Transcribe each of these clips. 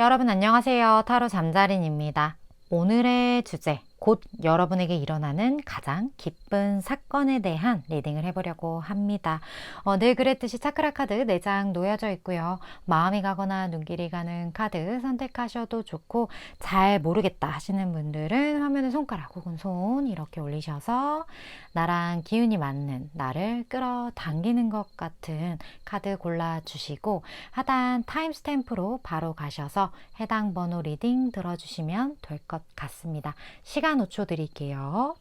여러분 안녕하세요. 타로 잠자린입니다. 오늘의 주제, 곧 여러분에게 일어나는 가장 기쁜 사건에 대한 리딩을 해보려고 합니다. 늘 그랬듯이 차크라 카드 4장 놓여져 있고요. 마음이 가거나 눈길이 가는 카드 선택하셔도 좋고, 잘 모르겠다 하시는 분들은 화면에 손가락 혹은 손 이렇게 올리셔서 나랑 기운이 맞는, 나를 끌어당기는 것 같은 카드 골라주시고, 하단 타임스탬프로 바로 가셔서 해당 번호 리딩 들어주시면 될 것 같습니다. 시간 5초 드릴게요.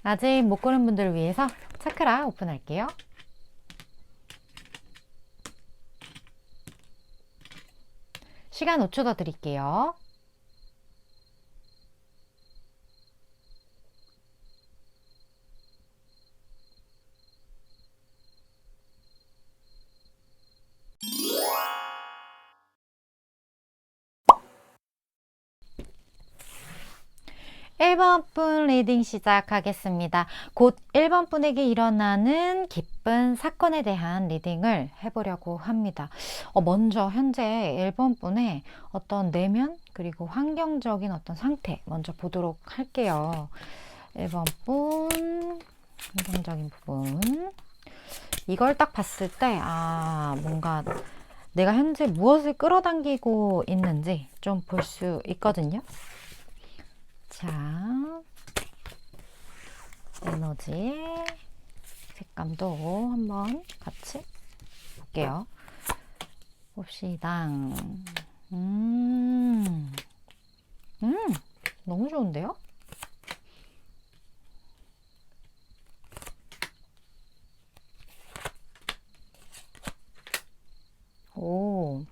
아직 못 고른 분들을 위해서 차크라 오픈할게요. 시간 5초 더 드릴게요. (1번) 분 리딩 시작하겠습니다. 곧 1번 분에게 일어나는 기쁜 사건에 대한 리딩을 해보려고 합니다. 먼저 현재 1번 분의 어떤 내면 그리고 환경적인 어떤 상태 먼저 보도록 할게요. 1번 분 환경적인 부분, 이걸 딱 봤을 때 뭔가 내가 현재 무엇을 끌어당기고 있는지 좀 볼 수 있거든요. 자, 에너지 색감도 한번 같이 볼게요. 봅시다. 너무 좋은데요? 오.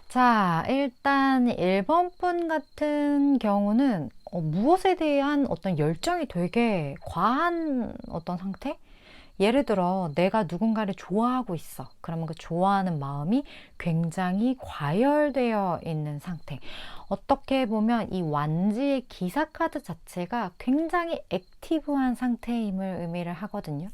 자, 일단 1번 분 같은 경우는 무엇에 대한 어떤 열정이 되게 과한 어떤 상태? 예를 들어 내가 누군가를 좋아하고 있어. 그러면 그 좋아하는 마음이 굉장히 과열되어 있는 상태. 어떻게 보면 이 완지의 기사 카드 자체가 굉장히 액티브한 상태임을 의미를 하거든요.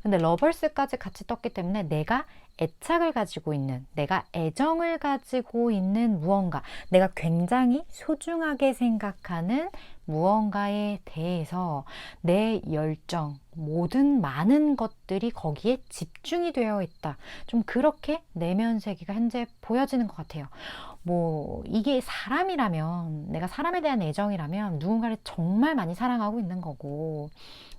근데 러벌스까지 같이 떴기 때문에 내가 애착을 가지고 있는, 내가 애정을 가지고 있는 무언가, 내가 굉장히 소중하게 생각하는 무언가에 대해서 내 열정, 모든 많은 것들이 거기에 집중이 되어 있다. 좀 그렇게 내면 세계가 현재 보여지는 것 같아요. 이게 사람이라면, 내가 사람에 대한 애정이라면 누군가를 정말 많이 사랑하고 있는 거고,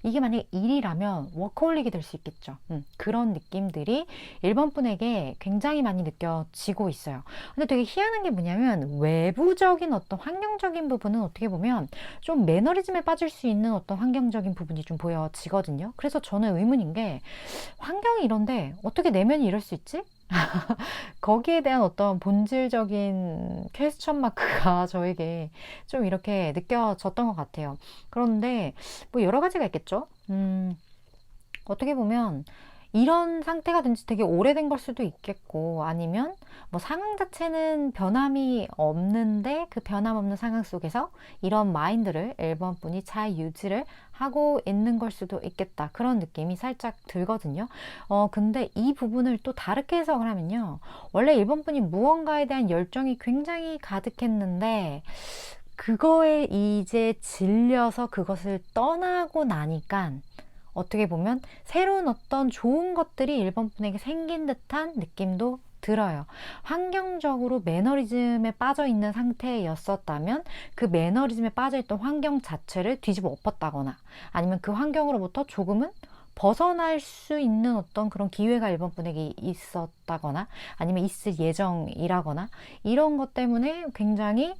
이게 만약에 일이라면 워커홀릭이 될 수 있겠죠. 그런 느낌들이 1번 분에게 굉장히 많이 느껴지고 있어요. 근데 되게 희한한 게 뭐냐면, 외부적인 어떤 환경적인 부분은 어떻게 보면 좀 매너리즘에 빠질 수 있는 어떤 환경적인 부분이 좀 보여지거든요. 그래서 저는 의문인 게, 환경이 이런데 어떻게 내면이 이럴 수 있지? 거기에 대한 어떤 본질적인 퀘스천 마크가 저에게 좀 이렇게 느껴졌던 것 같아요. 그런데 여러 가지가 있겠죠. 어떻게 보면 이런 상태가 된 지 되게 오래된 걸 수도 있겠고, 아니면 상황 자체는 변함이 없는데 그 변함 없는 상황 속에서 이런 마인드를 1번 분이 잘 유지를 하고 있는 걸 수도 있겠다. 그런 느낌이 살짝 들거든요. 근데 이 부분을 또 다르게 해석을 하면요, 원래 1번 분이 무언가에 대한 열정이 굉장히 가득했는데 그거에 이제 질려서 그것을 떠나고 나니까 어떻게 보면 새로운 어떤 좋은 것들이 1번 분에게 생긴 듯한 느낌도 들어요. 환경적으로 매너리즘에 빠져 있는 상태였었다면 그 매너리즘에 빠져 있던 환경 자체를 뒤집어 엎었다거나, 아니면 그 환경으로부터 조금은 벗어날 수 있는 어떤 그런 기회가 1번 분에게 있었다거나, 아니면 있을 예정이라거나, 이런 것 때문에 굉장히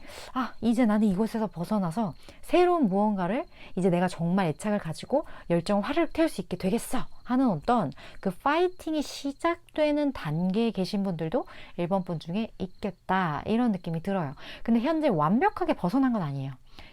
이제 나는 이곳에서 벗어나서 새로운 무언가를, 이제 내가 정말 애착을 가지고 열정 화를 태울 수 있게 되겠어 하는 어떤 그 파이팅이 시작되는 단계에 계신 분들도 1번 분 중에 있겠다, 이런 느낌이 들어요. 근데 현재 완벽하게 벗어난 건 아니에요.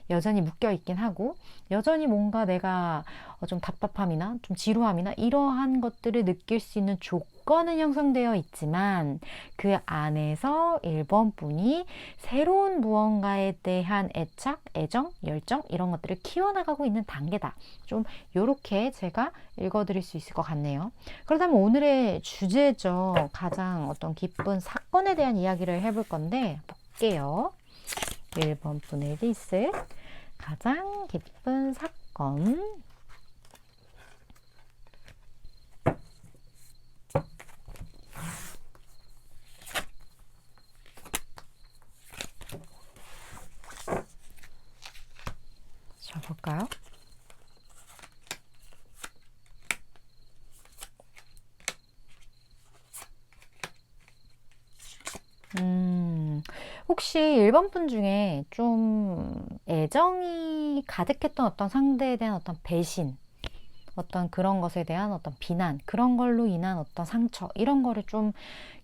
여전히 묶여 있긴 하고, 여전히 뭔가 내가 좀 답답함이나 좀 지루함이나 이러한 것들을 느낄 수 있는 조건은 형성되어 있지만 그 안에서 1번 분이 새로운 무언가에 대한 애착, 애정, 열정 이런 것들을 키워나가고 있는 단계다. 좀 요렇게 제가 읽어드릴 수 있을 것 같네요. 그렇다면 오늘의 주제죠. 가장 어떤 기쁜 사건에 대한 이야기를 해볼 건데 볼게요. 1번 분의 리스 가장 기쁜 사건. 자, 볼까요? 혹시 1번 분 중에 좀 애정이 가득했던 어떤 상대에 대한 어떤 배신, 어떤 그런 것에 대한 어떤 비난, 그런 걸로 인한 어떤 상처, 이런 거를 좀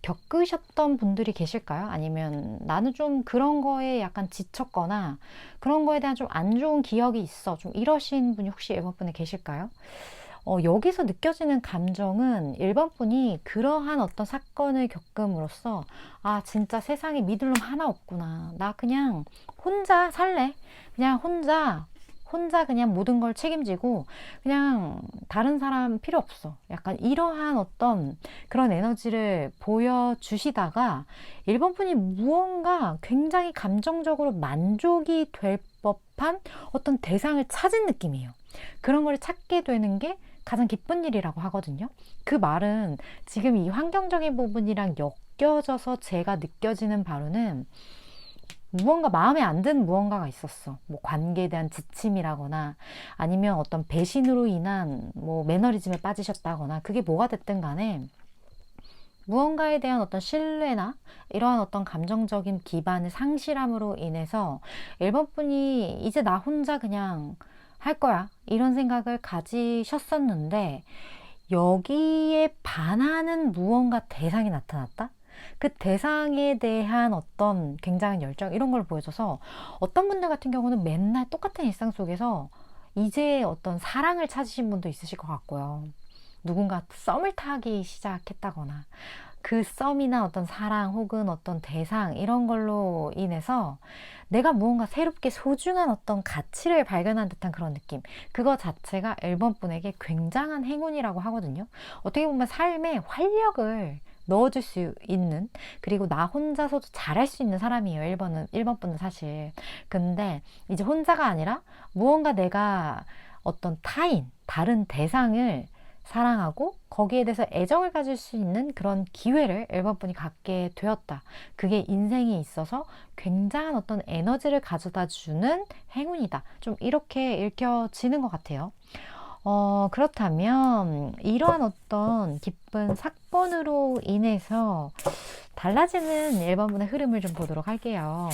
겪으셨던 분들이 계실까요? 아니면 나는 좀 그런 거에 약간 지쳤거나 그런 거에 대한 좀 안 좋은 기억이 있어. 좀 이러신 분이 혹시 1번 분에 계실까요? 여기서 느껴지는 감정은 1번 분이 그러한 어떤 사건을 겪음으로써 아, 진짜 세상에 믿을 놈 하나 없구나. 나 그냥 혼자 살래. 그냥 혼자 그냥 모든 걸 책임지고 그냥 다른 사람 필요 없어. 약간 이러한 어떤 그런 에너지를 보여주시다가 1번 분이 무언가 굉장히 감정적으로 만족이 될 법한 어떤 대상을 찾은 느낌이에요. 그런 걸 찾게 되는 게 가장 기쁜 일이라고 하거든요. 그 말은 지금 이 환경적인 부분이랑 엮여져서 제가 느껴지는 바로는 무언가 마음에 안 드는 무언가가 있었어. 뭐 관계에 대한 지침이라거나 아니면 어떤 배신으로 인한 뭐 매너리즘에 빠지셨다거나 그게 뭐가 됐든 간에 무언가에 대한 어떤 신뢰나 이러한 어떤 감정적인 기반을 상실함으로 인해서 1번 분이 이제 나 혼자 그냥 할 거야. 이런 생각을 가지셨었는데 여기에 반하는 무언가 대상이 나타났다? 그 대상에 대한 어떤 굉장한 열정 이런 걸 보여줘서 어떤 분들 같은 경우는 맨날 똑같은 일상 속에서 이제 어떤 사랑을 찾으신 분도 있으실 것 같고요. 누군가 썸을 타기 시작했다거나 그 썸이나 어떤 사랑 혹은 어떤 대상 이런 걸로 인해서 내가 무언가 새롭게 소중한 어떤 가치를 발견한 듯한 그런 느낌, 그거 자체가 1번 분에게 굉장한 행운이라고 하거든요. 어떻게 보면 삶에 활력을 넣어줄 수 있는, 그리고 나 혼자서도 잘할 수 있는 사람이에요. 1번 분은 사실. 근데 이제 혼자가 아니라 무언가 내가 어떤 타인, 다른 대상을 사랑하고 거기에 대해서 애정을 가질 수 있는 그런 기회를 1번 분이 갖게 되었다. 그게 인생에 있어서 굉장한 어떤 에너지를 가져다 주는 행운이다. 좀 이렇게 읽혀지는 것 같아요. 그렇다면 이러한 어떤 기쁜 사건으로 인해서 달라지는 1번 분의 흐름을 좀 보도록 할게요.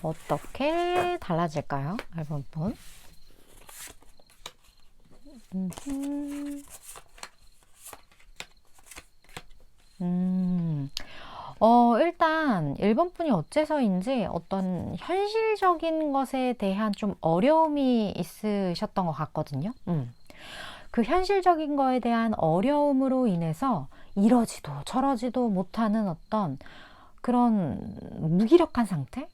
어떻게 달라질까요? 1번 분. 일단 1번 분이 어째서인지 어떤 현실적인 것에 대한 좀 어려움이 있으셨던 것 같거든요. 그 현실적인 거에 대한 어려움으로 인해서 이러지도 저러지도 못하는 어떤 그런 무기력한 상태?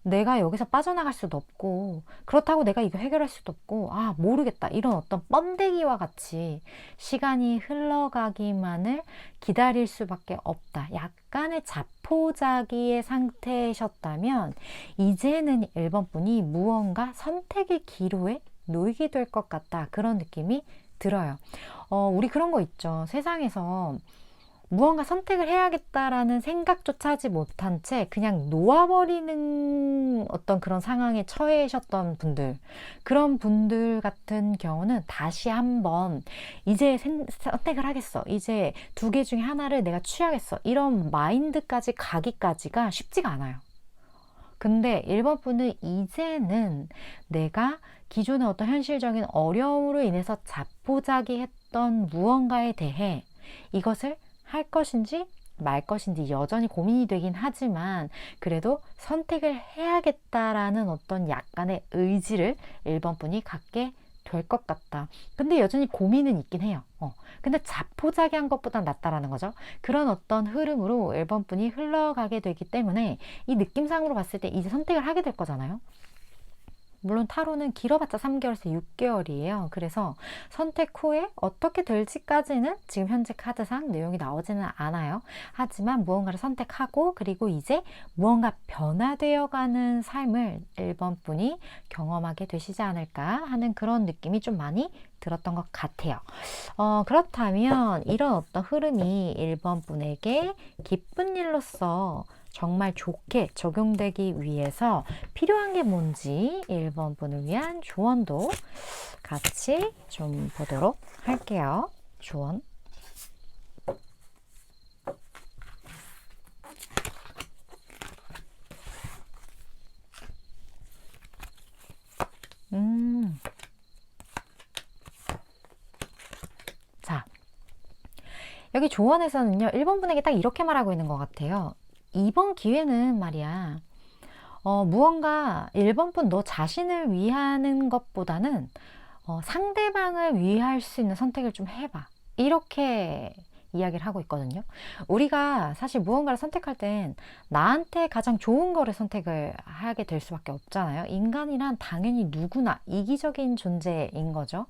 내가 여기서 빠져나갈 수도 없고 그렇다고 내가 이거 해결할 수도 없고 아 모르겠다 이런 어떤 번데기와 같이 시간이 흘러가기만을 기다릴 수밖에 없다. 약간의 자포자기의 상태셨다면 이제는 1번 분이 무언가 선택의 기로에 놓이게 될 것 같다. 그런 느낌이 들어요. 우리 그런 거 있죠. 세상에서 무언가 선택을 해야겠다라는 생각조차 하지 못한 채 그냥 놓아버리는 어떤 그런 상황에 처해셨던 분들, 그런 분들 같은 경우는 다시 한번 이제 선택을 하겠어, 이제 두 개 중에 하나를 내가 취하겠어, 이런 마인드까지 가기까지가 쉽지가 않아요. 근데 1번 분은 이제는 내가 기존의 어떤 현실적인 어려움으로 인해서 자포자기했던 무언가에 대해 이것을 할 것인지 말 것인지 여전히 고민이 되긴 하지만 그래도 선택을 해야겠다라는 어떤 약간의 의지를 1번 분이 갖게 될 것 같다. 근데 여전히 고민은 있긴 해요. 근데 자포자기한 것보단 낫다라는 거죠. 그런 어떤 흐름으로 1번 분이 흘러가게 되기 때문에 이 느낌상으로 봤을 때 이제 선택을 하게 될 거잖아요. 물론 타로는 길어봤자 3개월에서 6개월이에요. 그래서 선택 후에 어떻게 될지까지는 지금 현재 카드상 내용이 나오지는 않아요. 하지만 무언가를 선택하고 그리고 이제 무언가 변화되어가는 삶을 1번 분이 경험하게 되시지 않을까 하는 그런 느낌이 좀 많이 들었던 것 같아요. 그렇다면 이런 어떤 흐름이 1번 분에게 기쁜 일로서 정말 좋게 적용되기 위해서 필요한 게 뭔지 1번 분을 위한 조언도 같이 좀 보도록 할게요. 조언. 자, 여기 조언에서는요, 1번 분에게 딱 이렇게 말하고 있는 것 같아요. 이번 기회는 말이야, 무언가 1번 분 너 자신을 위하는 것보다는 상대방을 위할 수 있는 선택을 좀 해봐. 이렇게 이야기를 하고 있거든요. 우리가 사실 무언가를 선택할 땐 나한테 가장 좋은 거를 선택을 하게 될 수밖에 없잖아요. 인간이란 당연히 누구나 이기적인 존재인 거죠.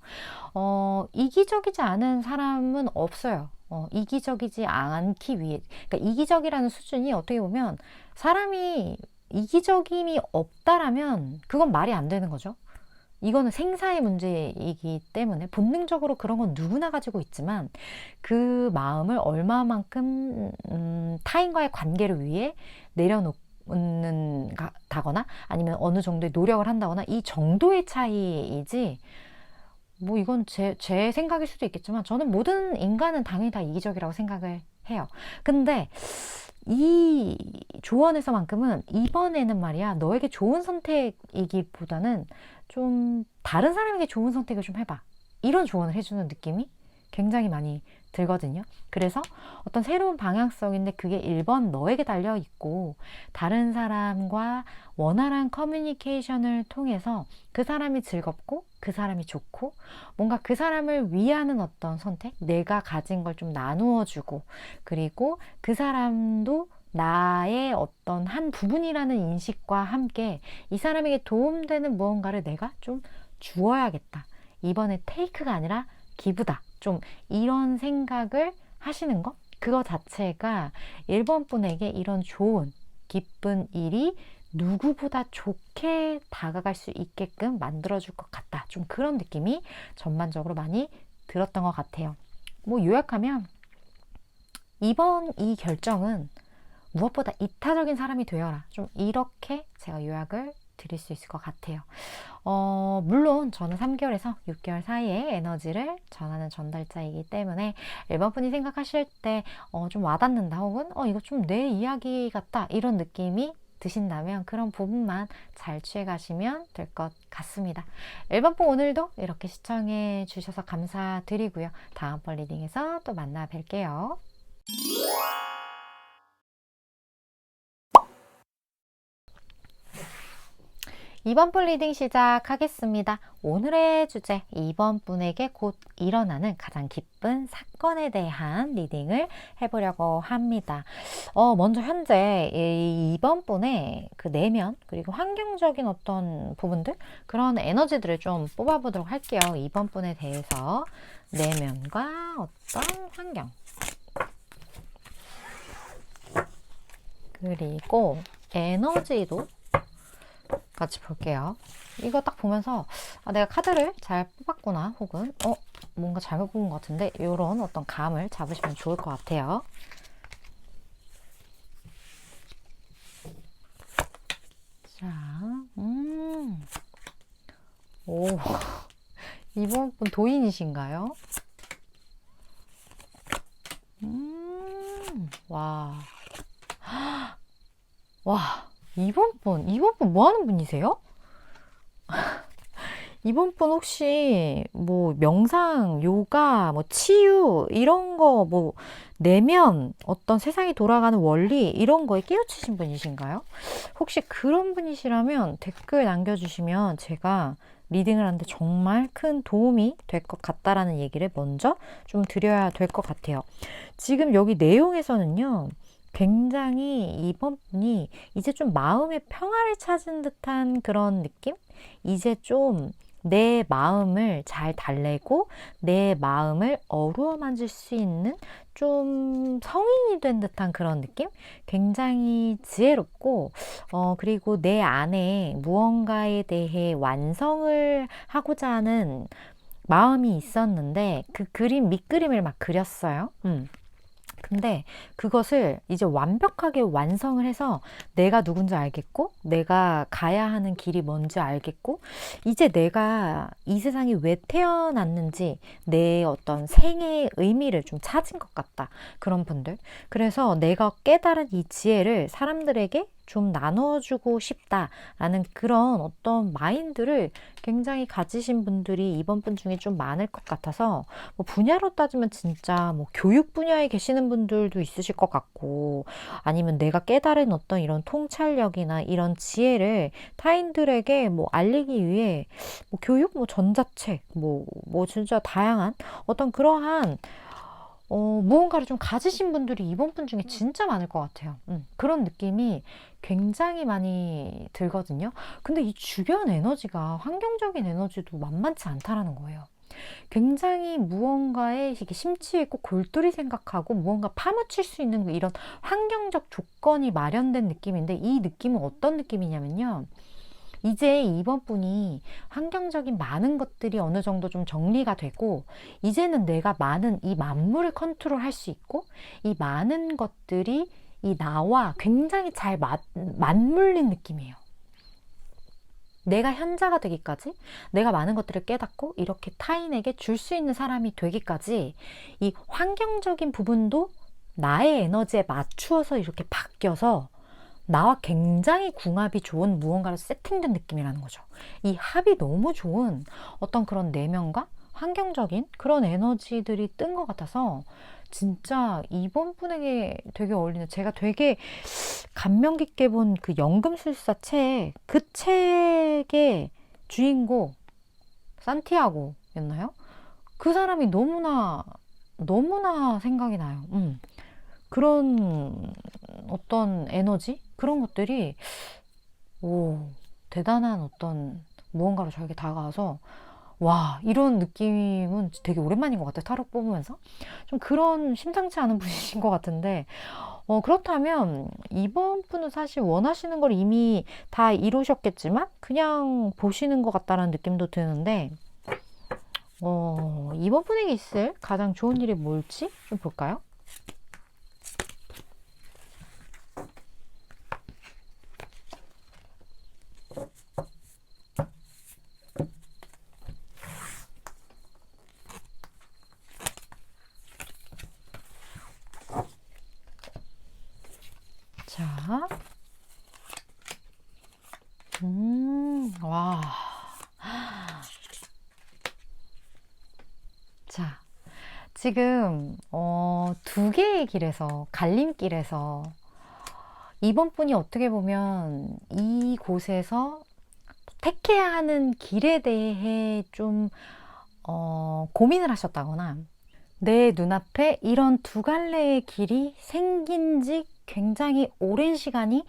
이기적이지 않은 사람은 없어요. 이기적이지 않기 위해, 그러니까 이기적이라는 수준이 어떻게 보면 사람이 이기적임이 없다라면 그건 말이 안 되는 거죠. 이거는 생사의 문제이기 때문에 본능적으로 그런 건 누구나 가지고 있지만 그 마음을 얼마만큼 타인과의 관계를 위해 내려놓는다거나 아니면 어느 정도의 노력을 한다거나 이 정도의 차이이지 뭐 이건 제 생각일 수도 있겠지만 저는 모든 인간은 당연히 다 이기적이라고 생각을 해요. 근데 이 조언에서만큼은 이번에는 말이야 너에게 좋은 선택이기보다는 좀 다른 사람에게 좋은 선택을 좀 해봐. 이런 조언을 해주는 느낌이 굉장히 많이 들거든요. 그래서 어떤 새로운 방향성인데 그게 1번 너에게 달려 있고 다른 사람과 원활한 커뮤니케이션을 통해서 그 사람이 즐겁고 그 사람이 좋고 뭔가 그 사람을 위하는 어떤 선택, 내가 가진 걸 좀 나누어 주고 그리고 그 사람도 나의 어떤 한 부분이라는 인식과 함께 이 사람에게 도움되는 무언가를 내가 좀 주어야겠다. 이번에 테이크가 아니라 기부다. 좀 이런 생각을 하시는 것? 그거 자체가 1번 분에게 이런 좋은, 기쁜 일이 누구보다 좋게 다가갈 수 있게끔 만들어줄 것 같다. 좀 그런 느낌이 전반적으로 많이 들었던 것 같아요. 뭐 요약하면 이번 이 결정은 무엇보다 이타적인 사람이 되어라. 좀 이렇게 제가 요약을 드릴 수 있을 것 같아요. 물론 저는 3개월에서 6개월 사이에 에너지를 전하는 전달자이기 때문에 1번 분이 생각하실 때 좀 와닿는다 혹은 이거 좀 내 이야기 같다 이런 느낌이 드신다면 그런 부분만 잘 취해 가시면 될 것 같습니다. 1번 분 오늘도 이렇게 시청해 주셔서 감사드리고요. 다음번 리딩에서 또 만나 뵐게요. 2번 분 리딩 시작하겠습니다. 오늘의 주제 2번 분에게 곧 일어나는 가장 기쁜 사건에 대한 리딩을 해보려고 합니다. 먼저 현재 2번 분의 그 내면 그리고 환경적인 어떤 부분들 그런 에너지들을 좀 뽑아보도록 할게요. 2번 분에 대해서 내면과 어떤 환경 그리고 에너지도 같이 볼게요. 이거 딱 보면서 내가 카드를 잘 뽑았구나 혹은 뭔가 잘못 뽑은 것 같은데 이런 어떤 감을 잡으시면 좋을 것 같아요. 자, 오, 이번 분 도인이신가요? 와, 와. 이번 분 뭐 하는 분이세요? 이번 분 혹시 뭐 명상, 요가, 뭐 치유 이런 거 뭐 내면 어떤 세상이 돌아가는 원리 이런 거에 깨우치신 분이신가요? 혹시 그런 분이시라면 댓글 남겨주시면 제가 리딩을 하는데 정말 큰 도움이 될 것 같다라는 얘기를 먼저 좀 드려야 될 것 같아요. 지금 여기 내용에서는요, 굉장히 이번 분이 이제 좀 마음의 평화를 찾은 듯한 그런 느낌? 이제 좀 내 마음을 잘 달래고 내 마음을 어루만질 수 있는 좀 성인이 된 듯한 그런 느낌? 굉장히 지혜롭고, 그리고 내 안에 무언가에 대해 완성을 하고자 하는 마음이 있었는데 그 그림, 밑그림을 막 그렸어요. 근데 그것을 이제 완벽하게 완성을 해서 내가 누군지 알겠고, 내가 가야 하는 길이 뭔지 알겠고, 이제 내가 이 세상에 왜 태어났는지 내 어떤 생애의 의미를 좀 찾은 것 같다. 그런 분들. 그래서 내가 깨달은 이 지혜를 사람들에게 좀 나눠주고 싶다라는 그런 어떤 마인드를 굉장히 가지신 분들이 이번 분 중에 좀 많을 것 같아서, 뭐 분야로 따지면 진짜 뭐 교육 분야에 계시는 분들도 있으실 것 같고, 아니면 내가 깨달은 어떤 이런 통찰력이나 이런 지혜를 타인들에게 뭐 알리기 위해 뭐 교육, 뭐 전자책, 뭐 진짜 다양한 어떤 그러한 무언가를 좀 가지신 분들이 이번 분 중에 진짜 많을 것 같아요. 그런 느낌이 굉장히 많이 들거든요. 근데 이 주변 에너지가 환경적인 에너지도 만만치 않다라는 거예요. 굉장히 무언가에 이게 심취해 있고 골똘히 생각하고 무언가 파묻힐 수 있는 이런 환경적 조건이 마련된 느낌인데, 이 느낌은 어떤 느낌이냐면요, 이제 이번 분이 환경적인 많은 것들이 어느 정도 좀 정리가 되고, 이제는 내가 많은 이 만물을 컨트롤할 수 있고, 이 많은 것들이 이 나와 굉장히 잘 맞물린 느낌이에요. 내가 현자가 되기까지, 내가 많은 것들을 깨닫고 이렇게 타인에게 줄 수 있는 사람이 되기까지, 이 환경적인 부분도 나의 에너지에 맞추어서 이렇게 바뀌어서 나와 굉장히 궁합이 좋은 무언가로 세팅된 느낌이라는 거죠. 이 합이 너무 좋은 어떤 그런 내면과 환경적인 그런 에너지들이 뜬 것 같아서 진짜 이번 분에게 되게 어울리는, 제가 되게 감명 깊게 본 그 연금술사 책, 그 책의 주인공 산티아고였나요? 그 사람이 너무나 생각이 나요. 그런 어떤 에너지? 그런 것들이, 오, 대단한 어떤 무언가로 저에게 다가와서, 와, 이런 느낌은 되게 오랜만인 것 같아요. 타로 뽑으면서. 좀 그런 심상치 않은 분이신 것 같은데, 그렇다면 이번 분은 사실 원하시는 걸 이미 다 이루셨겠지만, 그냥 보시는 것 같다는 느낌도 드는데, 이번 분에게 있을 가장 좋은 일이 뭘지 좀 볼까요? 자, 와. 자, 지금, 두 개의 길에서, 갈림길에서, 이번 분이 어떻게 보면 이곳에서 택해야 하는 길에 대해 좀, 고민을 하셨다거나, 내 눈앞에 이런 두 갈래의 길이 생긴 지 굉장히 오랜 시간이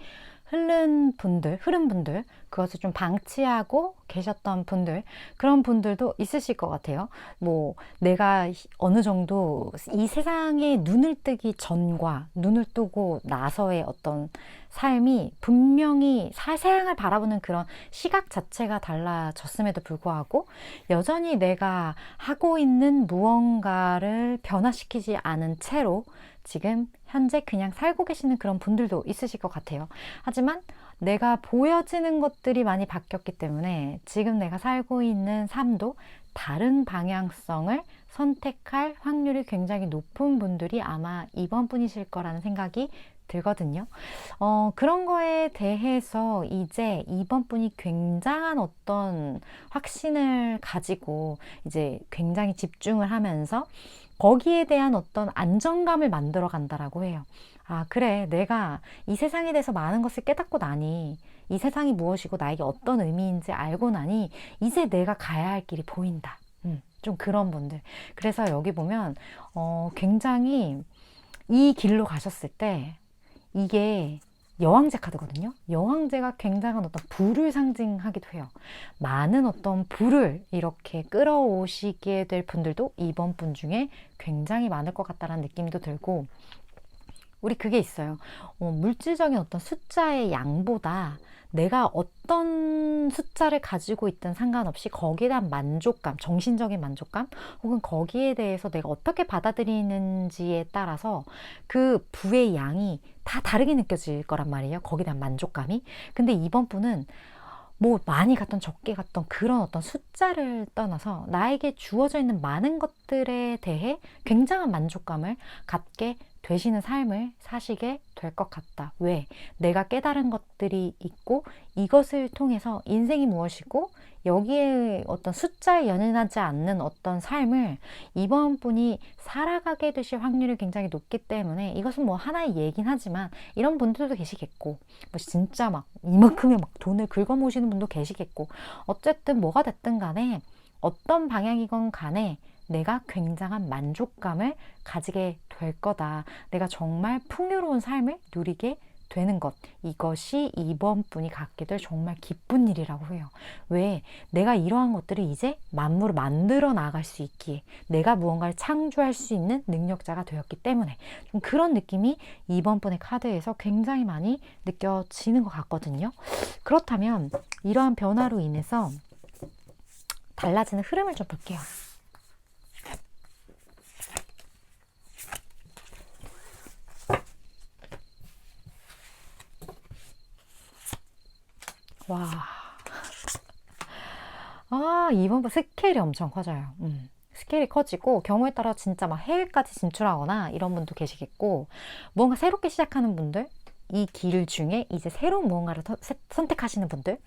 흐른 분들, 그것을 좀 방치하고 계셨던 분들, 그런 분들도 있으실 것 같아요. 뭐, 내가 어느 정도 이 세상에 눈을 뜨기 전과 눈을 뜨고 나서의 어떤 삶이 분명히 세상을 바라보는 그런 시각 자체가 달라졌음에도 불구하고, 여전히 내가 하고 있는 무언가를 변화시키지 않은 채로 지금 현재 그냥 살고 계시는 그런 분들도 있으실 것 같아요. 하지만 내가 보여지는 것들이 많이 바뀌었기 때문에 지금 내가 살고 있는 삶도 다른 방향성을 선택할 확률이 굉장히 높은 분들이 아마 이번 분이실 거라는 생각이 들거든요. 그런 거에 대해서 이제 이번 분이 굉장한 어떤 확신을 가지고 이제 굉장히 집중을 하면서 거기에 대한 어떤 안정감을 만들어 간다라고 해요. 아, 그래. 내가 이 세상에 대해서 많은 것을 깨닫고 나니 이 세상이 무엇이고 나에게 어떤 의미인지 알고 나니 이제 내가 가야 할 길이 보인다. 좀 그런 분들. 그래서 여기 보면 굉장히 이 길로 가셨을 때 이게 여왕제 카드거든요. 여왕제가 굉장한 어떤 부를 상징하기도 해요. 많은 어떤 부를 이렇게 끌어오시게 될 분들도 이번 분 중에 굉장히 많을 것 같다는 느낌도 들고, 우리 그게 있어요. 물질적인 어떤 숫자의 양보다 내가 어떤 숫자를 가지고 있든 상관없이 거기에 대한 만족감, 정신적인 만족감, 혹은 거기에 대해서 내가 어떻게 받아들이는지에 따라서 그 부의 양이 다 다르게 느껴질 거란 말이에요. 거기에 대한 만족감이. 근데 이번 분은 뭐 많이 갔던 적게 갔던 그런 어떤 숫자를 떠나서 나에게 주어져 있는 많은 것들에 대해 굉장한 만족감을 갖게 되시는 삶을 사시게 될 것 같다. 왜? 내가 깨달은 것들이 있고 이것을 통해서 인생이 무엇이고 여기에 어떤 숫자에 연연하지 않는 어떤 삶을 이번 분이 살아가게 되실 확률이 굉장히 높기 때문에, 이것은 뭐 하나의 얘긴 하지만 이런 분들도 계시겠고, 뭐 진짜 막 이만큼의 막 돈을 긁어모으시는 분도 계시겠고, 어쨌든 뭐가 됐든 간에 어떤 방향이건 간에 내가 굉장한 만족감을 가지게 될 거다. 내가 정말 풍요로운 삶을 누리게 되는 것. 이것이 이번 분이 갖게 될 정말 기쁜 일이라고 해요. 왜? 내가 이러한 것들을 이제 만물을 만들어 나갈 수 있기에, 내가 무언가를 창조할 수 있는 능력자가 되었기 때문에, 좀 그런 느낌이 이번 분의 카드에서 굉장히 많이 느껴지는 것 같거든요. 그렇다면 이러한 변화로 인해서 달라지는 흐름을 좀 볼게요. 와, 이번 번 스케일이 엄청 커져요. 스케일이 커지고 경우에 따라 진짜 막 해외까지 진출하거나 이런 분도 계시겠고, 무언가 새롭게 시작하는 분들, 이 길 중에 이제 새로운 무언가를 선택하시는 분들,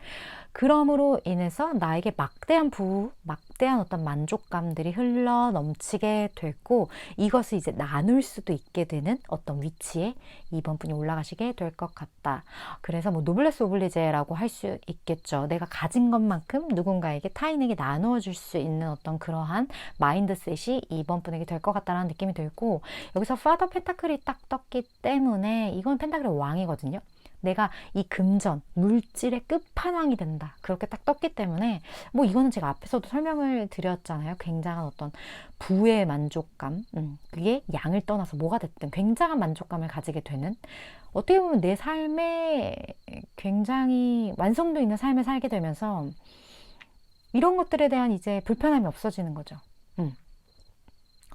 그럼으로 인해서 나에게 막대한 어떤 만족감들이 흘러 넘치게 됐고, 이것을 이제 나눌 수도 있게 되는 어떤 위치에 이번 분이 올라가시게 될 것 같다. 그래서 뭐 노블레스 오블리제라고 할 수 있겠죠. 내가 가진 것만큼 누군가에게, 타인에게 나누어 줄 수 있는 어떤 그러한 마인드셋이 이번 분에게 될 것 같다는 느낌이 들고, 여기서 파더 펜타클이 딱 떴기 때문에 이건 펜타클의 왕이거든요. 내가 이 금전, 물질의 끝판왕이 된다. 그렇게 딱 떴기 때문에, 뭐 이거는 제가 앞에서도 설명을 드렸잖아요. 굉장한 어떤 부의 만족감, 그게 양을 떠나서 뭐가 됐든 굉장한 만족감을 가지게 되는, 어떻게 보면 내 삶에 굉장히 완성도 있는 삶을 살게 되면서 이런 것들에 대한 이제 불편함이 없어지는 거죠.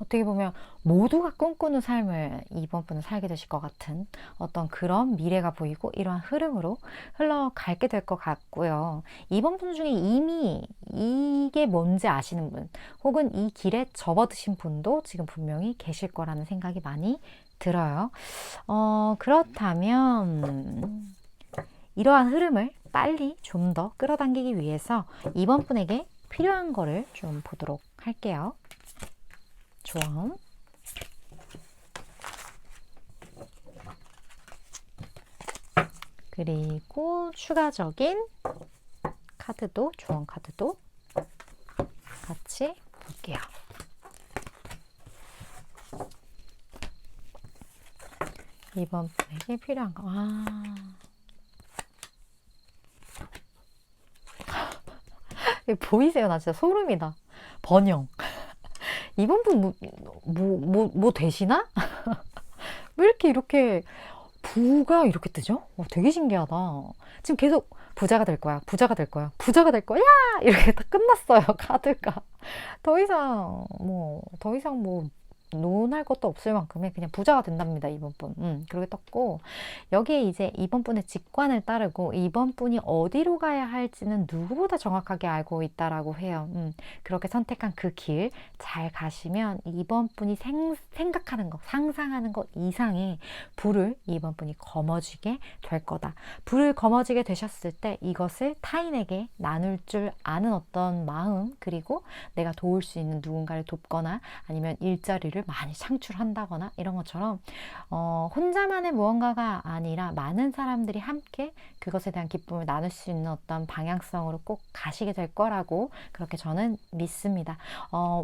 어떻게 보면 모두가 꿈꾸는 삶을 이번 분은 살게 되실 것 같은 어떤 그런 미래가 보이고, 이러한 흐름으로 흘러가게 될 것 같고요. 이번 분 중에 이미 이게 뭔지 아시는 분, 혹은 이 길에 접어드신 분도 지금 분명히 계실 거라는 생각이 많이 들어요. 그렇다면 이러한 흐름을 빨리 좀 더 끌어당기기 위해서 이번 분에게 필요한 거를 좀 보도록 할게요. 조언. 그리고 추가적인 카드도, 조언 카드도 같이 볼게요. 이번 분에게 필요한 거. 보이세요? 나 진짜 소름이다. 번영. 이번 분 뭐 되시나? 왜 이렇게 부가 이렇게 뜨죠? 되게 신기하다. 지금 계속 부자가 될 거야, 부자가 될 거야, 부자가 될 거야, 이렇게 다 끝났어요, 카드가. 더 이상 뭐 논할 것도 없을 만큼의 그냥 부자가 된답니다, 이번 분. 그렇게 떴고, 여기에 이제 이번 분의 직관을 따르고 이번 분이 어디로 가야 할지는 누구보다 정확하게 알고 있다라고 해요. 그렇게 선택한 그 길 잘 가시면 이번 분이 생각하는 것, 상상하는 것 이상의 부를 이번 분이 거머쥐게 될 거다. 부를 거머쥐게 되셨을 때 이것을 타인에게 나눌 줄 아는 어떤 마음, 그리고 내가 도울 수 있는 누군가를 돕거나 아니면 일자리를 기회를 많이 창출한다거나 이런 것처럼 혼자만의 무언가가 아니라 많은 사람들이 함께 그것에 대한 기쁨을 나눌 수 있는 어떤 방향성으로 꼭 가시게 될 거라고 그렇게 저는 믿습니다.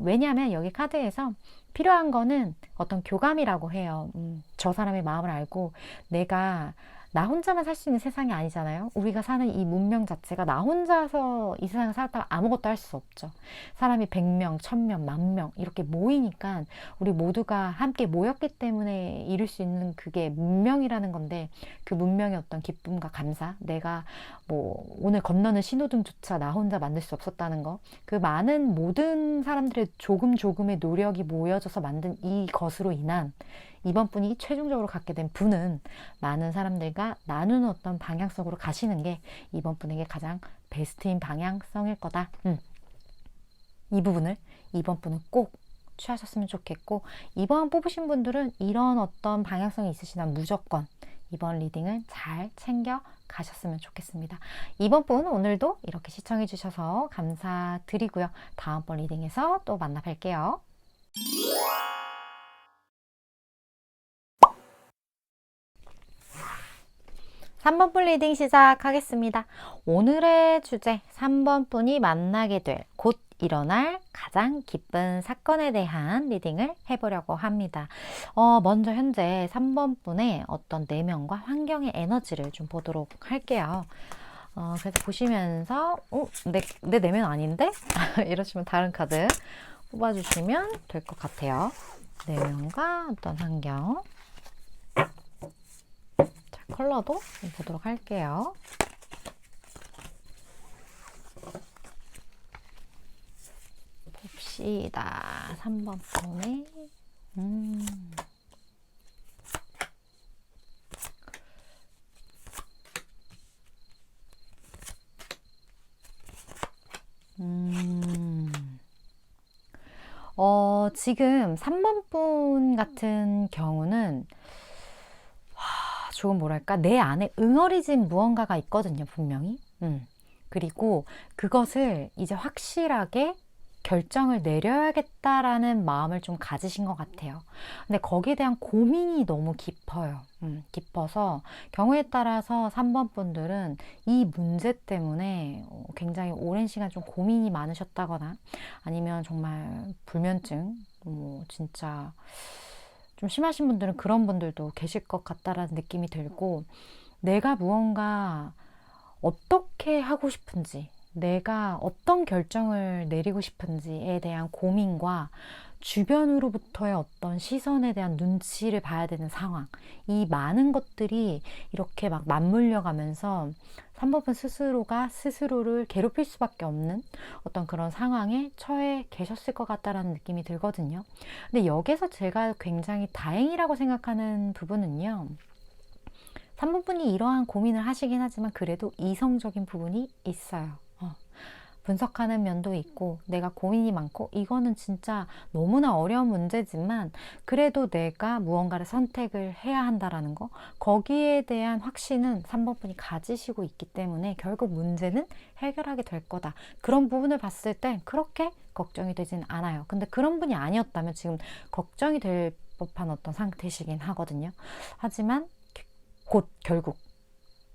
왜냐하면 여기 카드에서 필요한 거는 어떤 교감이라고 해요. 저 사람의 마음을 알고 내가 나 혼자만 살 수 있는 세상이 아니잖아요. 우리가 사는 이 문명 자체가 나 혼자서 이 세상을 살다가 아무것도 할 수 없죠. 사람이 100명, 1000명, 10,000명 이렇게 모이니까 우리 모두가 함께 모였기 때문에 이룰 수 있는 그게 문명이라는 건데 그 문명의 어떤 기쁨과 감사, 내가 뭐 오늘 건너는 신호등조차 나 혼자 만들 수 없었다는 거, 그 많은 모든 사람들의 조금의 노력이 모여져서 만든 이것으로 인한 이번 분이 최종적으로 갖게 된 분은 많은 사람들과 나누는 어떤 방향성으로 가시는 게 이번 분에게 가장 베스트인 방향성일 거다. 이 부분을 이번 분은 꼭 취하셨으면 좋겠고, 이번 뽑으신 분들은 이런 어떤 방향성이 있으시다면 무조건 이번 리딩을 잘 챙겨 가셨으면 좋겠습니다. 이번 분 오늘도 이렇게 시청해 주셔서 감사드리고요. 다음번 리딩에서 또 만나 뵐게요. 3번 분 리딩 시작하겠습니다. 오늘의 주제 3번 분이 만나게 될 곧 일어날 가장 기쁜 사건에 대한 리딩을 해보려고 합니다. 먼저 현재 3번 분의 어떤 내면과 환경의 에너지를 좀 보도록 할게요. 그래서 보시면서 내 내면 아닌데? 이러시면 다른 카드 뽑아주시면 될 것 같아요. 내면과 어떤 환경, 컬러도 보도록 할게요. 봅시다. 3번 폰에 지금 3번 분 같은 경우는 조금 뭐랄까 내 안에 응어리진 무언가가 있거든요, 분명히. 그리고 그것을 이제 확실하게 결정을 내려야겠다라는 마음을 좀 가지신 것 같아요. 근데 거기에 대한 고민이 너무 깊어요. 깊어서 경우에 따라서 3번 분들은 이 문제 때문에 굉장히 오랜 시간 좀 고민이 많으셨다거나 아니면 정말 불면증, 진짜 좀 심하신 분들은 그런 분들도 계실 것 같다라는 느낌이 들고, 내가 무언가 어떻게 하고 싶은지, 내가 어떤 결정을 내리고 싶은지에 대한 고민과 주변으로부터의 어떤 시선에 대한 눈치를 봐야 되는 상황, 이 많은 것들이 이렇게 막 맞물려 가면서 3번 스스로가 스스로를 괴롭힐 수밖에 없는 어떤 그런 상황에 처해 계셨을 것 같다라는 느낌이 들거든요. 근데 여기서 제가 굉장히 다행이라고 생각하는 부분은요, 3번 분이 이러한 고민을 하시긴 하지만 그래도 이성적인 부분이 있어요. 분석하는 면도 있고 내가 고민이 많고 이거는 진짜 너무나 어려운 문제지만 그래도 내가 무언가를 선택을 해야 한다라는 거, 거기에 대한 확신은 3번 분이 가지시고 있기 때문에 결국 문제는 해결하게 될 거다. 그런 부분을 봤을 땐 그렇게 걱정이 되진 않아요. 근데 그런 분이 아니었다면 지금 걱정이 될 법한 어떤 상태시긴 하거든요. 하지만 곧 결국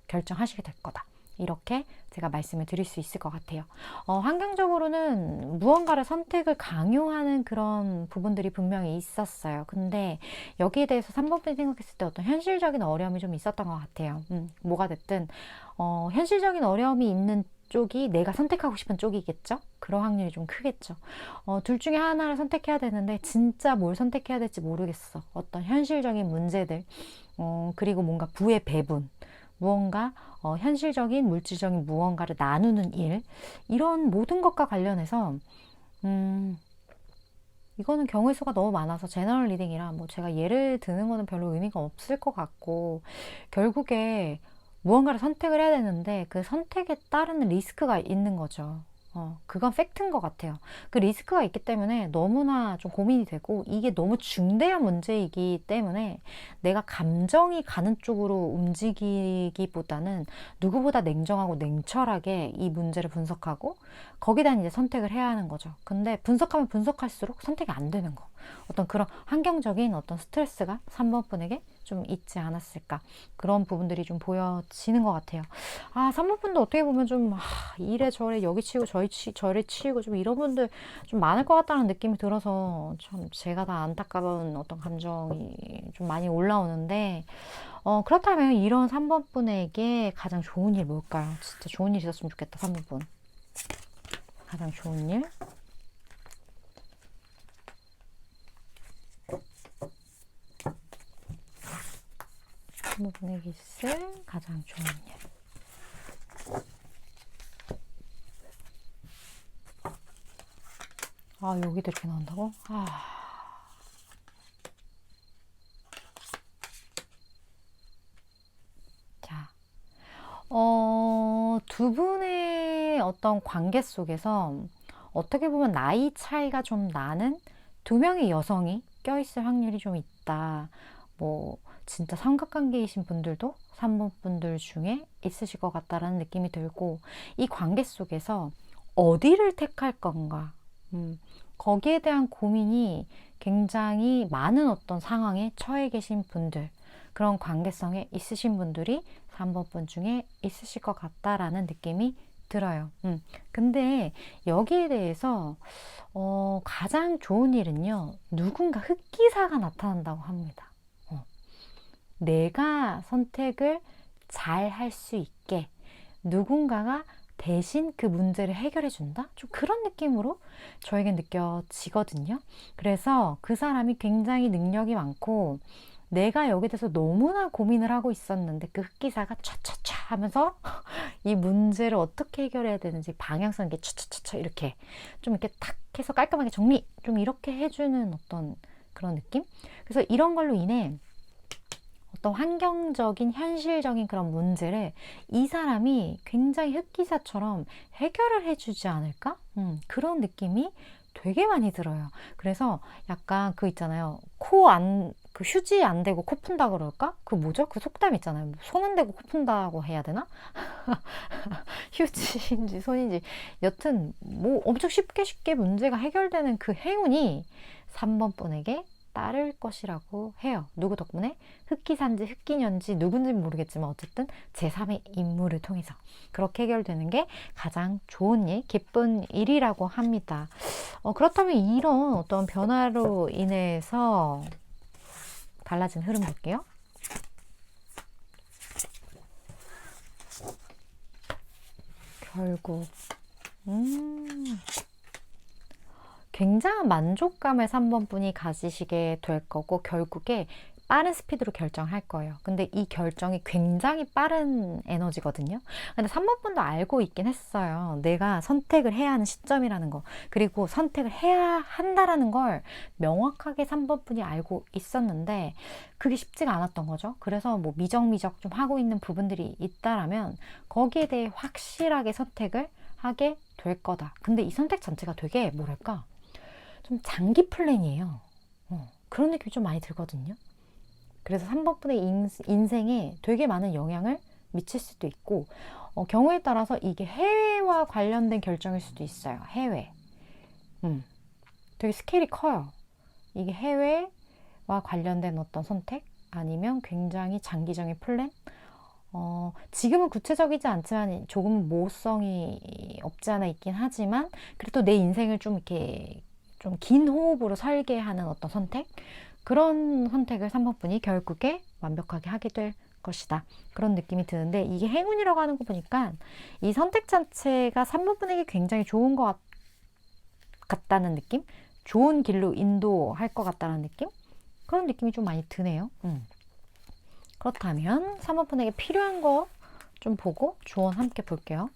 결정하시게 될 거다. 이렇게 제가 말씀을 드릴 수 있을 것 같아요. 환경적으로는 무언가를 선택을 강요하는 그런 부분들이 분명히 있었어요. 근데 여기에 대해서 3번 분이 생각했을 때 어떤 현실적인 어려움이 좀 있었던 것 같아요. 뭐가 됐든 현실적인 어려움이 있는 쪽이 내가 선택하고 싶은 쪽이겠죠? 그런 확률이 좀 크겠죠. 둘 중에 하나를 선택해야 되는데 진짜 뭘 선택해야 될지 모르겠어. 어떤 현실적인 문제들, 그리고 뭔가 부의 배분, 무언가 현실적인 물질적인 무언가를 나누는 일, 이런 모든 것과 관련해서 이거는 경우의 수가 너무 많아서 제너럴 리딩이라 뭐 제가 예를 드는 거는 별로 의미가 없을 것 같고, 결국에 무언가를 선택을 해야 되는데 그 선택에 따르는 리스크가 있는 거죠. 그건 팩트인 것 같아요. 그 리스크가 있기 때문에 너무나 좀 고민이 되고, 이게 너무 중대한 문제이기 때문에 내가 감정이 가는 쪽으로 움직이기보다는 누구보다 냉정하고 냉철하게 이 문제를 분석하고 거기에 대한 이제 선택을 해야 하는 거죠. 근데 분석하면 분석할수록 선택이 안 되는 거. 어떤 그런 환경적인 어떤 스트레스가 3번 분에게 좀 있지 않았을까. 그런 부분들이 좀 보여지는 것 같아요. 3번 분도 어떻게 보면 좀, 이래저래 여기 치고 저래 치고 좀 이런 분들 좀 많을 것 같다는 느낌이 들어서 참 제가 다 안타까운 어떤 감정이 좀 많이 올라오는데, 그렇다면 이런 3번 분에게 가장 좋은 일 뭘까요? 진짜 좋은 일 있었으면 좋겠다, 3번 분. 가장 좋은 일? 3번 분에게 있을 가장 좋은 일. 여기도 이렇게 나온다고? 자, 두 분의 어떤 관계 속에서 어떻게 보면 나이 차이가 좀 나는 두 명의 여성이 껴있을 확률이 좀 있다. 뭐, 진짜 삼각관계이신 분들도 3번 분들 중에 있으실 것 같다라는 느낌이 들고, 이 관계 속에서 어디를 택할 건가? 거기에 대한 고민이 굉장히 많은 어떤 상황에 처해 계신 분들, 그런 관계성에 있으신 분들이 3번 분 중에 있으실 것 같다라는 느낌이 들어요. 근데 여기에 대해서 가장 좋은 일은요, 누군가 흑기사가 나타난다고 합니다. 내가 선택을 잘 할 수 있게 누군가가 대신 그 문제를 해결해 준다? 좀 그런 느낌으로 저에겐 느껴지거든요. 그래서 그 사람이 굉장히 능력이 많고 내가 여기 대해서 너무나 고민을 하고 있었는데 그 흑기사가 차차차 하면서 이 문제를 어떻게 해결해야 되는지 방향성 있게 차차차차 이렇게 좀 이렇게 탁 해서 깔끔하게 정리 좀 이렇게 해주는 어떤 그런 느낌? 그래서 이런 걸로 인해 어떤 환경적인 현실적인 그런 문제를 이 사람이 굉장히 흑기사처럼 해결을 해주지 않을까? 그런 느낌이 되게 많이 들어요. 그래서 약간 그 있잖아요. 그 휴지 안 대고 코 푼다 그럴까? 그 뭐죠? 그 속담 있잖아요. 손 안 대고 코 푼다고 해야 되나? 휴지인지 손인지 여튼 뭐 엄청 쉽게 문제가 해결되는 그 행운이 3번 분에게 따를 것이라고 해요. 누구 덕분에? 흑기사인지 흑기년인지 누군지 모르겠지만 어쨌든 제3의 인물을 통해서 그렇게 해결되는 게 가장 좋은 일, 기쁜 일이라고 합니다. 그렇다면 이런 어떤 변화로 인해서 달라진 흐름 볼게요. 결국 굉장한 만족감을 3번 분이 가지시게 될 거고 결국에 빠른 스피드로 결정할 거예요. 근데 이 결정이 굉장히 빠른 에너지거든요. 근데 3번 분도 알고 있긴 했어요. 내가 선택을 해야 하는 시점이라는 거. 그리고 선택을 해야 한다라는 걸 명확하게 3번 분이 알고 있었는데 그게 쉽지가 않았던 거죠. 그래서 뭐 미적미적 좀 하고 있는 부분들이 있다라면 거기에 대해 확실하게 선택을 하게 될 거다. 근데 이 선택 자체가 되게 뭐랄까 좀 장기 플랜이에요. 그런 느낌이 좀 많이 들거든요. 그래서 3번 분의 인생에 되게 많은 영향을 미칠 수도 있고 경우에 따라서 이게 해외와 관련된 결정일 수도 있어요. 해외. 되게 스케일이 커요. 이게 해외와 관련된 어떤 선택 아니면 굉장히 장기적인 플랜. 지금은 구체적이지 않지만 조금 모호성이 없지 않아 있긴 하지만 그래도 내 인생을 좀 이렇게 좀 긴 호흡으로 살게 하는 어떤 선택, 그런 선택을 3번 분이 결국에 완벽하게 하게 될 것이다. 그런 느낌이 드는데 이게 행운이라고 하는 거 보니까 이 선택 자체가 3번 분에게 굉장히 좋은 것 같다는 느낌? 좋은 길로 인도할 것 같다는 느낌? 그런 느낌이 좀 많이 드네요. 그렇다면 3번 분에게 필요한 거 좀 보고 조언 함께 볼게요.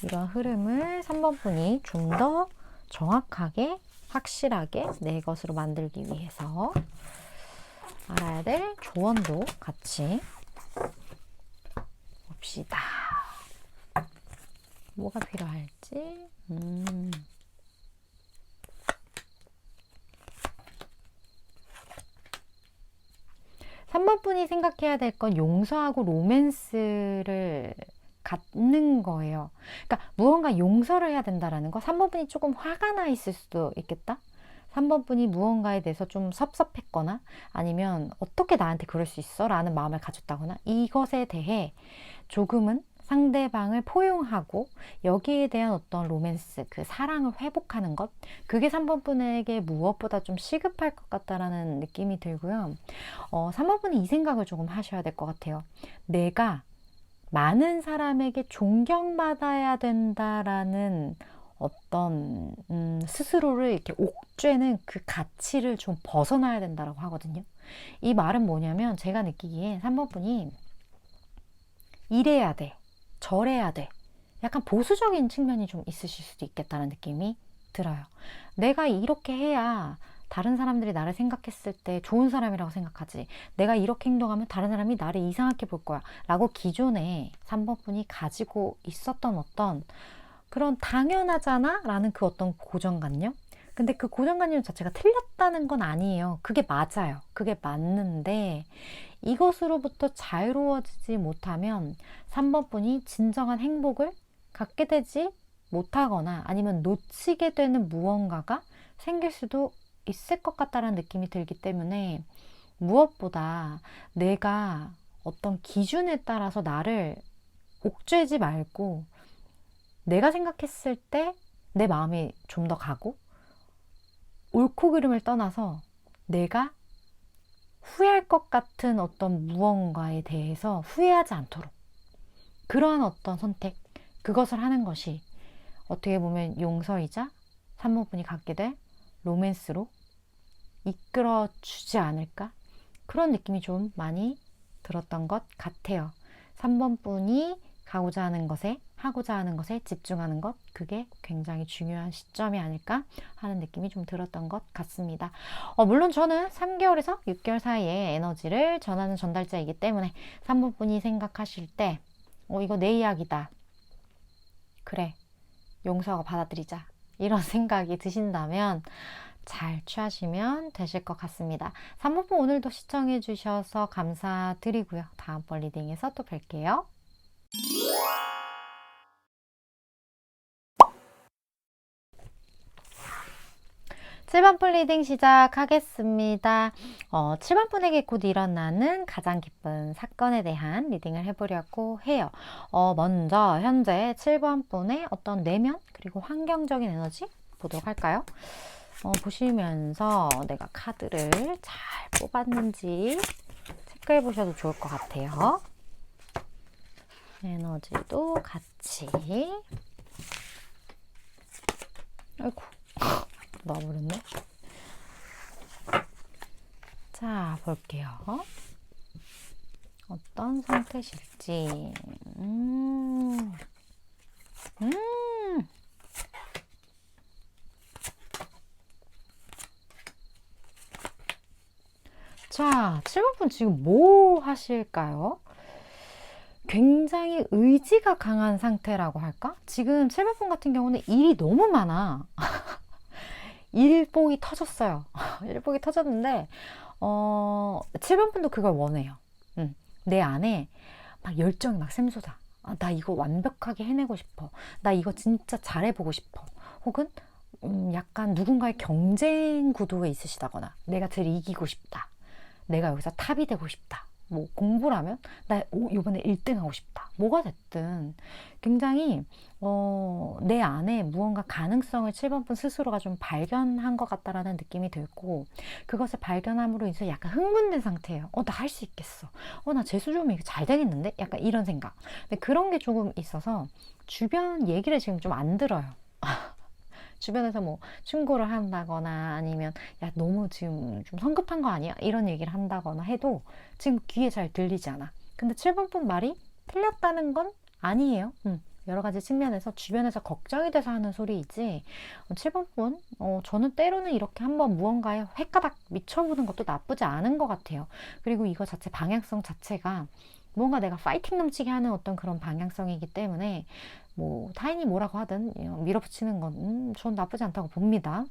이런 흐름을 3번 분이 좀 더 정확하게 확실하게 내 것으로 만들기 위해서 알아야 될 조언도 같이 봅시다. 뭐가 필요할지. 3번 분이 생각해야 될 건 용서하고 로맨스를 갖는 거예요. 그러니까 무언가 용서를 해야 된다라는 거. 3번 분이 조금 화가 나 있을 수도 있겠다. 3번 분이 무언가에 대해서 좀 섭섭했거나 아니면 어떻게 나한테 그럴 수 있어? 라는 마음을 가졌다거나 이것에 대해 조금은 상대방을 포용하고 여기에 대한 어떤 로맨스, 그 사랑을 회복하는 것, 그게 3번 분에게 무엇보다 좀 시급할 것 같다라는 느낌이 들고요. 3번 분이 이 생각을 조금 하셔야 될 것 같아요. 내가 많은 사람에게 존경받아야 된다라는 어떤 스스로를 이렇게 옥죄는 그 가치를 좀 벗어나야 된다라고 하거든요. 이 말은 뭐냐면 제가 느끼기엔 3번 분이 이래야 돼, 저래야 돼, 약간 보수적인 측면이 좀 있으실 수도 있겠다는 느낌이 들어요. 내가 이렇게 해야 다른 사람들이 나를 생각했을 때 좋은 사람이라고 생각하지, 내가 이렇게 행동하면 다른 사람이 나를 이상하게 볼 거야 라고 기존에 3번 분이 가지고 있었던 어떤 그런 당연하잖아 라는 그 어떤 고정관념. 근데 그 고정관념 자체가 틀렸다는 건 아니에요. 그게 맞아요. 그게 맞는데 이것으로부터 자유로워지지 못하면 3번 분이 진정한 행복을 갖게 되지 못하거나 아니면 놓치게 되는 무언가가 생길 수도 있을 것 같다는 느낌이 들기 때문에 무엇보다 내가 어떤 기준에 따라서 나를 옥죄지 말고 내가 생각했을 때 내 마음이 좀 더 가고 옳고 그름을 떠나서 내가 후회할 것 같은 어떤 무언가에 대해서 후회하지 않도록 그러한 어떤 선택, 그것을 하는 것이 어떻게 보면 용서이자 3번 분이 갖게 될 로맨스로 이끌어 주지 않을까? 그런 느낌이 좀 많이 들었던 것 같아요. 3번 분이 가고자 하는 것에, 하고자 하는 것에 집중하는 것, 그게 굉장히 중요한 시점이 아닐까 하는 느낌이 좀 들었던 것 같습니다. 물론 저는 3개월에서 6개월 사이에 에너지를 전하는 전달자이기 때문에 3번 분이 생각하실 때 이거 내 이야기다, 그래, 용서하고 받아들이자, 이런 생각이 드신다면 잘 취하시면 되실 것 같습니다. 3번 분 오늘도 시청해 주셔서 감사드리고요. 다음번 리딩에서 또 뵐게요. 7번 분 리딩 시작하겠습니다. 7번 분에게 곧 일어나는 가장 기쁜 사건에 대한 리딩을 해보려고 해요. 먼저 현재 7번 분의 어떤 내면 그리고 환경적인 에너지 보도록 할까요? 보시면서 내가 카드를 잘 뽑았는지 체크해 보셔도 좋을 것 같아요. 에너지도 같이. 아이고, 넣어버렸네. 자, 볼게요. 어떤 상태실지. 자, 7번 분 지금 뭐 하실까요? 굉장히 의지가 강한 상태라고 할까? 지금 7번 분 같은 경우는 일이 너무 많아. 일복이 터졌어요. 일복이 터졌는데 7번 분도 그걸 원해요. 내 안에 막 열정이 막 샘솟아. 나 이거 완벽하게 해내고 싶어. 나 이거 진짜 잘해보고 싶어. 혹은 약간 누군가의 경쟁 구도에 있으시다거나 내가 들 이기고 싶다. 내가 여기서 탑이 되고 싶다. 뭐 공부라면 나 이번에 1등 하고 싶다. 뭐가 됐든 굉장히 내 안에 무언가 가능성을 7번 분 스스로가 좀 발견한 것 같다라는 느낌이 들고 그것을 발견함으로 인해서 약간 흥분된 상태예요. 나 할 수 있겠어. 나 재수 좀 이거 잘 되겠는데? 약간 이런 생각. 근데 그런 게 조금 있어서 주변 얘기를 지금 좀 안 들어요. 주변에서 뭐 충고를 한다거나 아니면 야 너무 지금 좀 성급한 거 아니야? 이런 얘기를 한다거나 해도 지금 귀에 잘 들리지 않아. 근데 7번 분 말이 틀렸다는 건 아니에요. 여러 가지 측면에서 주변에서 걱정이 돼서 하는 소리이지 7번 분 저는 때로는 이렇게 한번 무언가에 획가닥 미쳐보는 것도 나쁘지 않은 것 같아요. 그리고 이거 자체 방향성 자체가 뭔가 내가 파이팅 넘치게 하는 어떤 그런 방향성이기 때문에 뭐 타인이 뭐라고 하든 밀어붙이는 건 전 나쁘지 않다고 봅니다.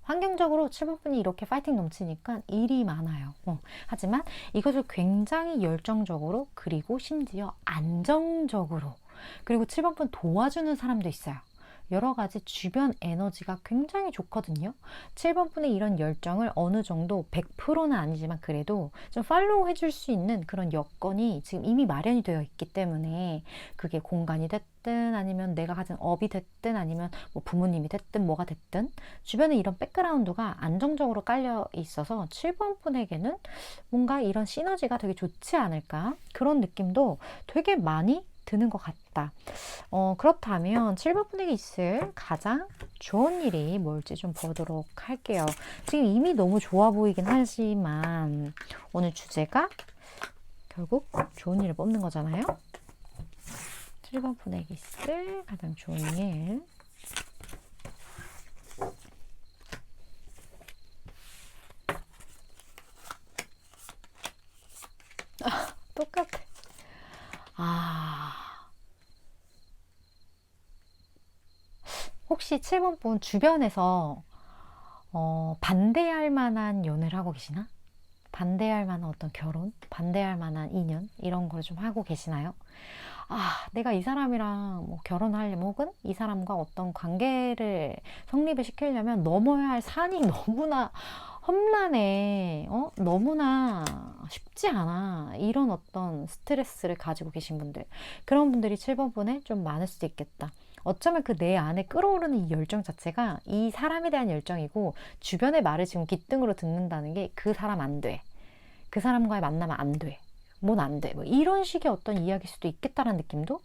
환경적으로 7번 분이 이렇게 파이팅 넘치니까 일이 많아요. 하지만 이것을 굉장히 열정적으로 그리고 심지어 안정적으로 그리고 7번 분 도와주는 사람도 있어요. 여러 가지 주변 에너지가 굉장히 좋거든요. 7번 분의 이런 열정을 어느 정도 100%는 아니지만 그래도 좀 팔로우 해줄 수 있는 그런 여건이 지금 이미 마련이 되어 있기 때문에 그게 공간이 됐든 아니면 내가 가진 업이 됐든 아니면 뭐 부모님이 됐든 뭐가 됐든 주변에 이런 백그라운드가 안정적으로 깔려 있어서 7번 분에게는 뭔가 이런 시너지가 되게 좋지 않을까 그런 느낌도 되게 많이 드는 것 같다. 그렇다면 7번 분에게 있을 가장 좋은 일이 뭘지 좀 보도록 할게요. 지금 이미 너무 좋아 보이긴 하지만 오늘 주제가 결국 좋은 일을 뽑는 거잖아요. 7번 분에게 있을 가장 좋은 일. 똑같아. 혹시 7번 분 주변에서 반대할 만한 연애를 하고 계시나? 반대할 만한 어떤 결혼? 반대할 만한 인연? 이런 걸 좀 하고 계시나요? 내가 이 사람이랑 뭐 결혼하려면 혹은 이 사람과 어떤 관계를 성립을 시키려면 넘어야 할 산이 너무나 험난해. 너무나 쉽지 않아. 이런 어떤 스트레스를 가지고 계신 분들. 그런 분들이 7번 분에 좀 많을 수도 있겠다. 어쩌면 그 내 안에 끌어오르는 이 열정 자체가 이 사람에 대한 열정이고 주변의 말을 지금 귓등으로 듣는다는 게 그 사람 안 돼. 그 사람과의 만나면 안 돼. 뭔 안 돼. 뭐 이런 식의 어떤 이야기일 수도 있겠다는 느낌도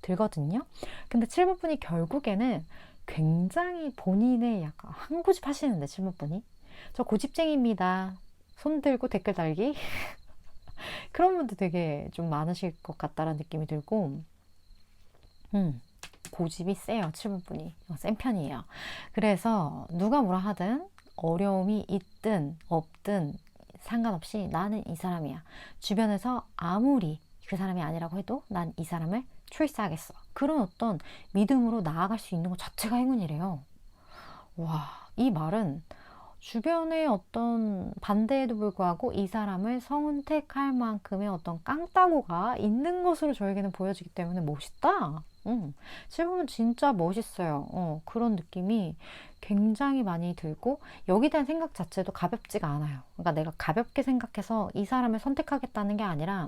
들거든요. 근데 7번 분이 결국에는 굉장히 본인의 약간 한 고집 하시는데 7번 분이 저 고집쟁이입니다. 손 들고 댓글 달기 그런 분도 되게 좀 많으실 것 같다라는 느낌이 들고 고집이 세요. 7번 분이 센 편이에요. 그래서 누가 뭐라 하든 어려움이 있든 없든 상관없이 나는 이 사람이야. 주변에서 아무리 그 사람이 아니라고 해도 난 이 사람을 초이스하겠어. 그런 어떤 믿음으로 나아갈 수 있는 것 자체가 행운이래요. 와, 이 말은 주변의 어떤 반대에도 불구하고 이 사람을 선택할 만큼의 어떤 깡따구가 있는 것으로 저에게는 보여지기 때문에 멋있다. 7번은 진짜 멋있어요. 그런 느낌이 굉장히 많이 들고 여기에 대한 생각 자체도 가볍지가 않아요. 그러니까 내가 가볍게 생각해서 이 사람을 선택하겠다는 게 아니라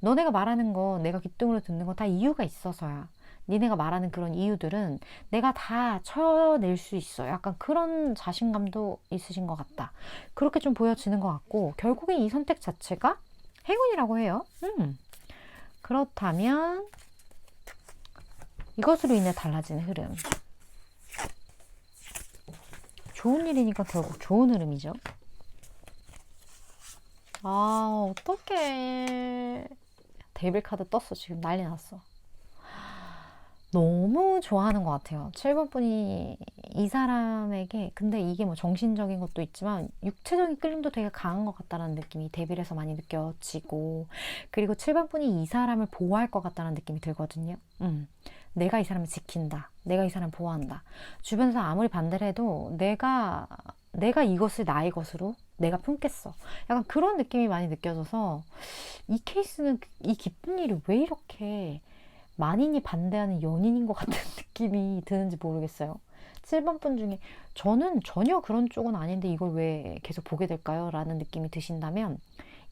너네가 말하는 거 내가 귓등으로 듣는 거 다 이유가 있어서야. 니네가 말하는 그런 이유들은 내가 다 쳐낼 수 있어. 약간 그런 자신감도 있으신 것 같다. 그렇게 좀 보여지는 것 같고 결국엔 이 선택 자체가 행운이라고 해요. 그렇다면 이것으로 인해 달라지는 흐름. 좋은 일이니까 결국 좋은 흐름이죠. 어떡해. 데빌 카드 떴어. 지금 난리 났어. 너무 좋아하는 것 같아요. 7번 분이 이 사람에게 근데 이게 뭐 정신적인 것도 있지만 육체적인 끌림도 되게 강한 것 같다는 느낌이 데빌에서 많이 느껴지고 그리고 7번 분이 이 사람을 보호할 것 같다는 느낌이 들거든요. 내가 이 사람을 지킨다. 내가 이 사람을 보호한다. 주변에서 아무리 반대를 해도 내가 이것을 나의 것으로 내가 품겠어. 약간 그런 느낌이 많이 느껴져서 이 케이스는 이 기쁜 일이 왜 이렇게 만인이 반대하는 연인인 것 같은 느낌이 드는지 모르겠어요. 7번 분 중에 저는 전혀 그런 쪽은 아닌데 이걸 왜 계속 보게 될까요? 라는 느낌이 드신다면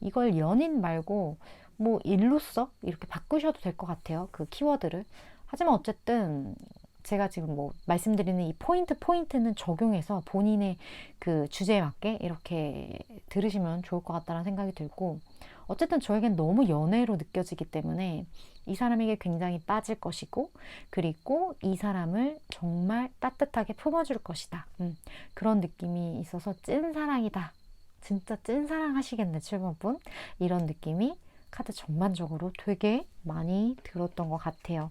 이걸 연인 말고 뭐 일로서 이렇게 바꾸셔도 될 것 같아요. 그 키워드를. 하지만 어쨌든 제가 지금 뭐 말씀드리는 이 포인트는 적용해서 본인의 그 주제에 맞게 이렇게 들으시면 좋을 것 같다는 생각이 들고 어쨌든 저에겐 너무 연애로 느껴지기 때문에 이 사람에게 굉장히 빠질 것이고 그리고 이 사람을 정말 따뜻하게 품어줄 것이다. 그런 느낌이 있어서 찐사랑이다. 진짜 찐사랑 하시겠네 7번 분. 이런 느낌이 카드 전반적으로 되게 많이 들었던 것 같아요.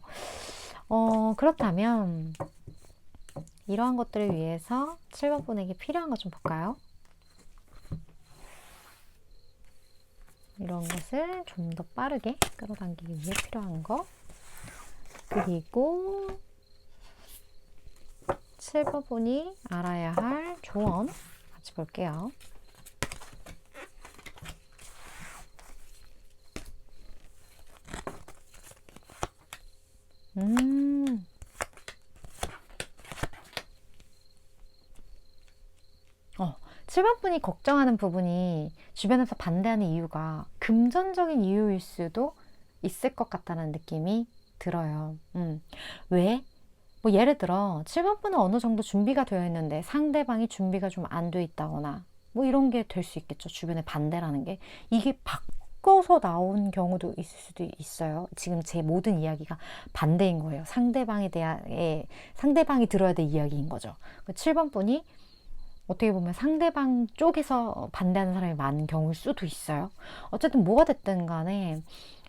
그렇다면 이러한 것들을 위해서 7번 분에게 필요한 것 좀 볼까요? 이런 것을 좀 더 빠르게 끌어당기기 위해 필요한 거 그리고 7번 분이 알아야 할 조언 같이 볼게요. 7번 분이 걱정하는 부분이 주변에서 반대하는 이유가 금전적인 이유일 수도 있을 것 같다는 느낌이 들어요. 왜? 뭐 예를 들어 7번 분은 어느 정도 준비가 되어 있는데 상대방이 준비가 좀 안 돼 있다거나 뭐 이런 게 될 수 있겠죠. 주변의 반대라는 게. 이게 바꿔서 나온 경우도 있을 수도 있어요. 지금 제 모든 이야기가 반대인 거예요. 상대방에 대한, 상대방이 들어야 될 이야기인 거죠. 7번 분이 어떻게 보면 상대방 쪽에서 반대하는 사람이 많은 경우일 수도 있어요. 어쨌든 뭐가 됐든 간에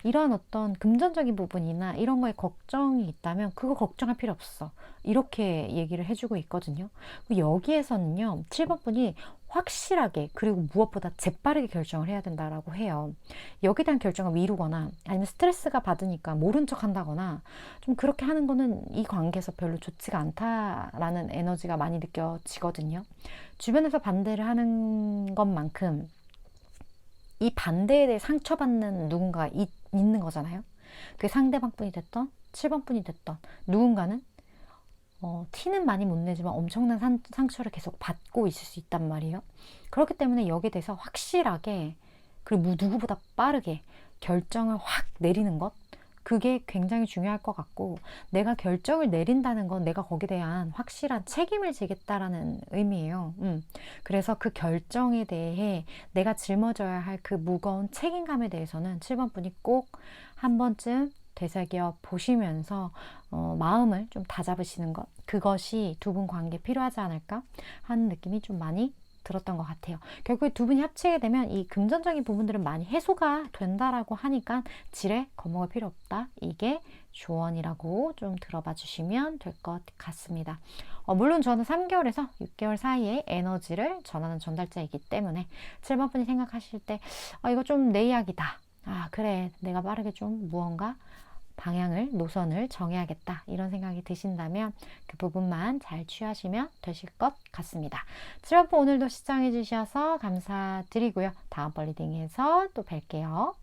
이러한 어떤 금전적인 부분이나 이런 거에 걱정이 있다면 그거 걱정할 필요 없어. 이렇게 얘기를 해주고 있거든요. 여기에서는요, 7번 분이 확실하게 그리고 무엇보다 재빠르게 결정을 해야 된다라고 해요. 여기에 대한 결정을 미루거나 아니면 스트레스가 받으니까 모른 척 한다거나 좀 그렇게 하는 거는 이 관계에서 별로 좋지가 않다라는 에너지가 많이 느껴지거든요. 주변에서 반대를 하는 것만큼 이 반대에 대해 상처받는 누군가가 있는 거잖아요. 그게 상대방뿐이 됐던 7번뿐이 됐던 누군가는 티는 많이 못 내지만 엄청난 상처를 계속 받고 있을 수 있단 말이에요. 그렇기 때문에 여기에 대해서 확실하게 그리고 누구보다 빠르게 결정을 확 내리는 것, 그게 굉장히 중요할 것 같고, 내가 결정을 내린다는 건 내가 거기에 대한 확실한 책임을 지겠다라는 의미예요. 그래서 그 결정에 대해 내가 짊어져야 할 그 무거운 책임감에 대해서는 7번 분이 꼭 한 번쯤 되새겨 보시면서 마음을 좀 다잡으시는 것, 그것이 두 분 관계에 필요하지 않을까 하는 느낌이 좀 많이 들었던 것 같아요. 결국에 두 분이 합치게 되면 이 금전적인 부분들은 많이 해소가 된다라고 하니까 지레 겁먹을 필요 없다. 이게 조언이라고 좀 들어봐 주시면 될 것 같습니다. 물론 저는 3개월에서 6개월 사이에 에너지를 전하는 전달자이기 때문에 7번 분이 생각하실 때 이거 좀 내 이야기다. 그래, 내가 빠르게 좀 무언가 방향을, 노선을 정해야겠다. 이런 생각이 드신다면 그 부분만 잘 취하시면 되실 것 같습니다. 7번 분 오늘도 시청해 주셔서 감사드리고요. 다음번 리딩에서 또 뵐게요.